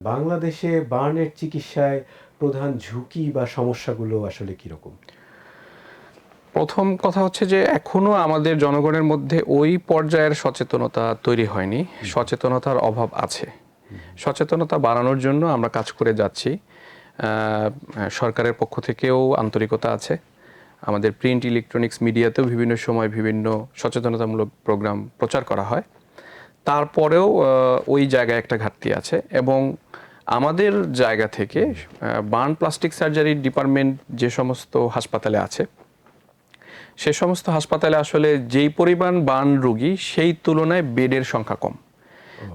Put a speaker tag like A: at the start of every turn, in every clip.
A: বাংলাদেশে বার্নের চিকিৎসায় প্রধান ঝুঁকি বা সমস্যাগুলো আসলে কিরকম?
B: প্রথম কথা হচ্ছে যে এখনো আমাদের জনগণের মধ্যে ওই পর্যায়ের সচেতনতা তৈরি হয়নি। সচেতনতার অভাব আছে। সচেতনতা বাড়ানোর জন্য আমরা কাজ করে যাচ্ছি। সরকারের পক্ষ থেকেও আন্তরিকতা আছে। আমাদের প্রিন্ট ইলেকট্রনিক্স মিডিয়াতেও বিভিন্ন সময় বিভিন্ন সচেতনতামূলক প্রোগ্রাম প্রচার করা হয়। তারপরেও ওই জায়গায় একটা ঘাটতি আছে এবং আমাদের জায়গা থেকে বার্ন প্লাস্টিক সার্জারি ডিপার্টমেন্ট যে সমস্ত হাসপাতালে আছে সে সমস্ত হাসপাতালে আসলে যেই পরিমাণ বার্ন রোগী সেই তুলনায় বেডের সংখ্যা কম।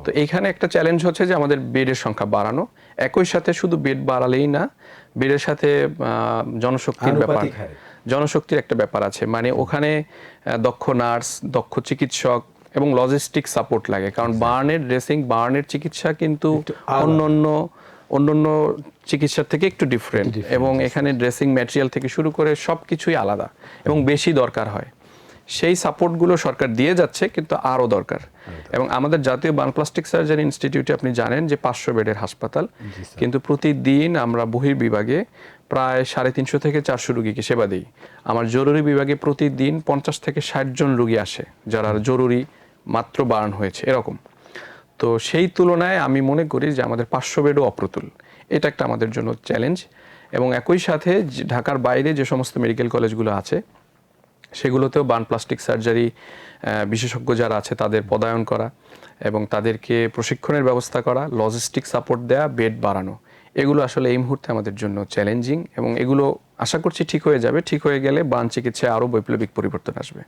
B: তো এইখানে একটা চ্যালেঞ্জ হচ্ছে যে আমাদের বেডের সংখ্যা বাড়ানো, একই সাথে শুধু বেড বাড়ালেই না, বেডের সাথে জনশক্তির ব্যাপার, জনশক্তির একটা ব্যাপার আছে। মানে ওখানে দক্ষ নার্স, দক্ষ চিকিৎসক এবং লজিস্টিক সাপোর্ট লাগে, কারণ বার্নের ড্রেসিং, বার্নের চিকিৎসা কিন্তু অন্যান্য চিকিৎসার থেকে একটু ডিফারেন্ট এবং এখানে ড্রেসিং ম্যাটেরিয়াল থেকে শুরু করে সব কিছুই আলাদা এবং বেশি দরকার হয়। সেই সাপোর্টগুলো সরকার দিয়ে যাচ্ছে, কিন্তু আরও দরকার। এবং আমাদের জাতীয় বার্ন প্লাস্টিক সার্জারি ইনস্টিটিউটে আপনি জানেন যে 500 বেডের হাসপাতাল, কিন্তু প্রতিদিন আমরা বহির্বিভাগে প্রায় 350 থেকে 400 রুগীকে সেবা দিই। আমার জরুরি বিভাগে প্রতিদিন 50 থেকে 60 জন রুগী আসে যারা জরুরি মাত্র বার্ন হয়েছে এরকম। তো সেই তুলনায় আমি মনে করি যে আমাদের 500 বেডও অপ্রতুল। এটা একটা আমাদের জন্য চ্যালেঞ্জ। এবং একই সাথে ঢাকার বাইরে যে সমস্ত মেডিকেল কলেজগুলো আছে সেগুলোতেও বার্ন প্লাস্টিক সার্জারি বিশেষজ্ঞ যারা আছে তাদের পদায়ন করা এবং তাদেরকে প্রশিক্ষণের ব্যবস্থা করা, লজিস্টিক সাপোর্ট দেয়া, বেড বাড়ানো, এগুলো আসলে এই মুহূর্তে আমাদের জন্য চ্যালেঞ্জিং এবং এগুলো আশা করছি ঠিক হয়ে যাবে। ঠিক হয়ে গেলে বার্ন চিকিৎসায় আরও বৈপ্লবিক পরিবর্তন আসবে।